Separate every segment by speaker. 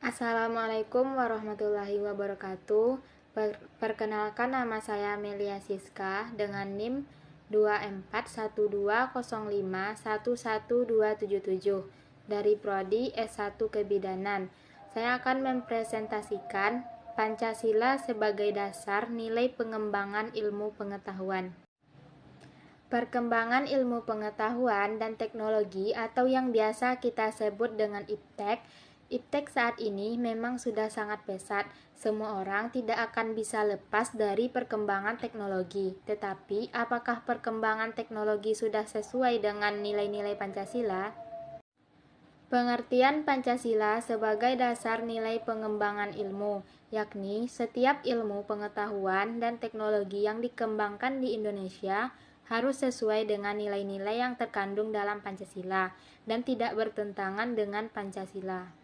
Speaker 1: Assalamualaikum warahmatullahi wabarakatuh. Perkenalkan, nama saya Melia Siska dengan NIM 241205112777 dari Prodi S1 Kebidanan. Saya akan mempresentasikan Pancasila sebagai dasar nilai pengembangan ilmu pengetahuan. Perkembangan ilmu pengetahuan dan teknologi atau yang biasa kita sebut dengan iptek. Iptek saat ini memang sudah sangat pesat. Semua orang tidak akan bisa lepas dari perkembangan teknologi. Tetapi, apakah perkembangan teknologi sudah sesuai dengan nilai-nilai Pancasila? Pengertian Pancasila sebagai dasar nilai pengembangan ilmu, yakni setiap ilmu pengetahuan dan teknologi yang dikembangkan di Indonesia harus sesuai dengan nilai-nilai yang terkandung dalam Pancasila dan tidak bertentangan dengan Pancasila.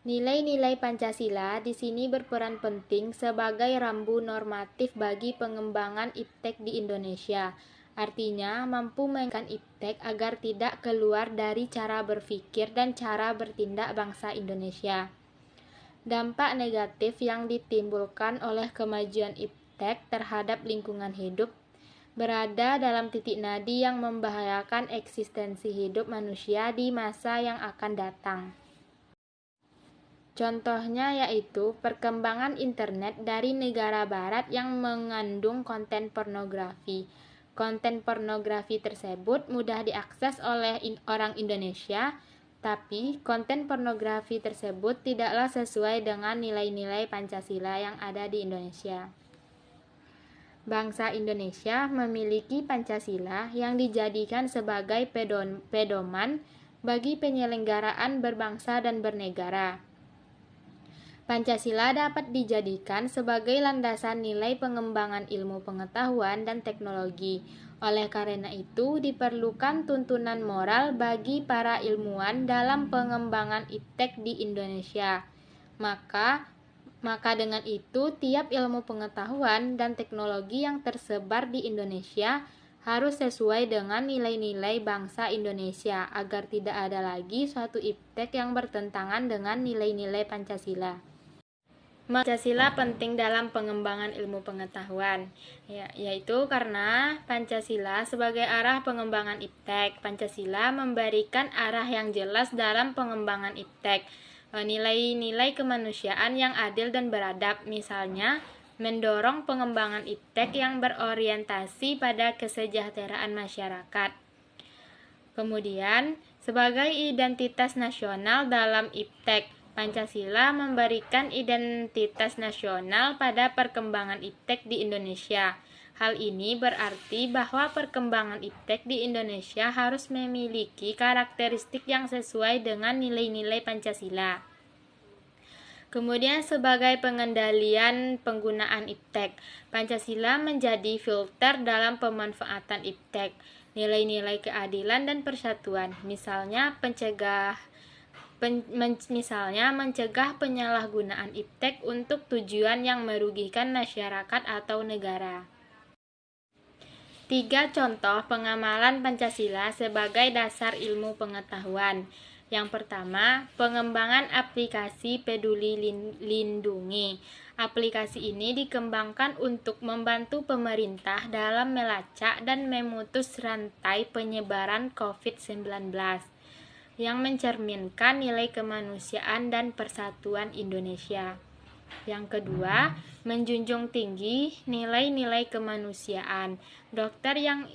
Speaker 1: Nilai-nilai Pancasila di sini berperan penting sebagai rambu normatif bagi pengembangan iptek di Indonesia. Artinya, mampu mengingatkan iptek agar tidak keluar dari cara berpikir dan cara bertindak bangsa Indonesia. Dampak negatif yang ditimbulkan oleh kemajuan iptek terhadap lingkungan hidup berada dalam titik nadi yang membahayakan eksistensi hidup manusia di masa yang akan datang. Contohnya yaitu perkembangan internet dari negara barat yang mengandung konten pornografi. Konten pornografi tersebut mudah diakses oleh orang Indonesia, tapi konten pornografi tersebut tidaklah sesuai dengan nilai-nilai Pancasila yang ada di Indonesia. Bangsa Indonesia memiliki Pancasila yang dijadikan sebagai pedoman bagi penyelenggaraan berbangsa dan bernegara. Pancasila dapat dijadikan sebagai landasan nilai pengembangan ilmu pengetahuan dan teknologi. Oleh karena itu, diperlukan tuntunan moral bagi para ilmuwan dalam pengembangan iptek di Indonesia. Maka dengan itu, tiap ilmu pengetahuan dan teknologi yang tersebar di Indonesia harus sesuai dengan nilai-nilai bangsa Indonesia agar tidak ada lagi suatu iptek yang bertentangan dengan nilai-nilai Pancasila. Pancasila penting dalam pengembangan ilmu pengetahuan, yaitu karena Pancasila sebagai arah pengembangan iptek. Pancasila memberikan arah yang jelas dalam pengembangan iptek. Nilai-nilai kemanusiaan yang adil dan beradab, misalnya mendorong pengembangan iptek yang berorientasi pada kesejahteraan masyarakat. Kemudian, sebagai identitas nasional dalam iptek, Pancasila memberikan identitas nasional pada perkembangan iptek di Indonesia. Hal ini berarti bahwa perkembangan iptek di Indonesia harus memiliki karakteristik yang sesuai dengan nilai-nilai Pancasila. Kemudian sebagai pengendalian penggunaan iptek, Pancasila menjadi filter dalam pemanfaatan iptek. Nilai-nilai keadilan dan persatuan, misalnya mencegah penyalahgunaan iptek untuk tujuan yang merugikan masyarakat atau negara. 3 contoh pengamalan Pancasila sebagai dasar ilmu pengetahuan. Yang pertama, pengembangan aplikasi Peduli Lindungi. Aplikasi ini dikembangkan untuk membantu pemerintah dalam melacak dan memutus rantai penyebaran COVID-19 yang mencerminkan nilai kemanusiaan dan persatuan Indonesia. Yang kedua, menjunjung tinggi nilai-nilai kemanusiaan. Dokter yang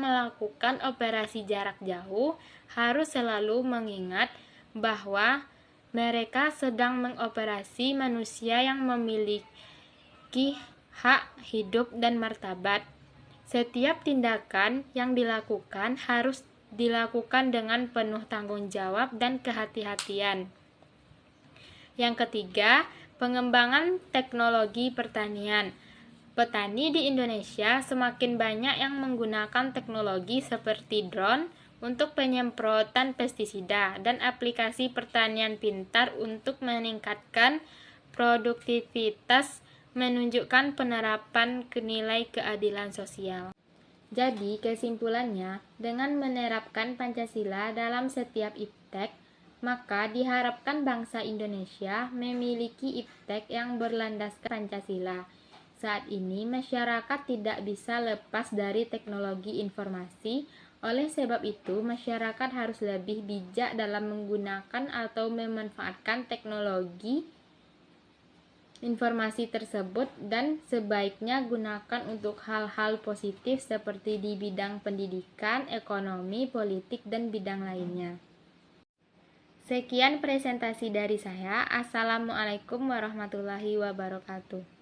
Speaker 1: melakukan operasi jarak jauh harus selalu mengingat bahwa mereka sedang mengoperasi manusia yang memiliki hak hidup dan martabat. Setiap tindakan yang dilakukan harus dilakukan dengan penuh tanggung jawab dan kehati-hatian. Yang ketiga, pengembangan teknologi pertanian. Petani di Indonesia semakin banyak yang menggunakan teknologi seperti drone untuk penyemprotan pestisida dan aplikasi pertanian pintar untuk meningkatkan produktivitas, menunjukkan penerapan nilai keadilan sosial. Jadi, kesimpulannya, dengan menerapkan Pancasila dalam setiap iptek, Maka diharapkan bangsa Indonesia memiliki iptek yang berlandaskan Pancasila. Saat ini masyarakat tidak bisa lepas dari teknologi informasi. Oleh sebab itu, masyarakat harus lebih bijak dalam menggunakan atau memanfaatkan teknologi informasi tersebut dan sebaiknya gunakan untuk hal-hal positif seperti di bidang pendidikan, ekonomi, politik, dan bidang lainnya. Sekian presentasi dari saya. Assalamualaikum warahmatullahi wabarakatuh.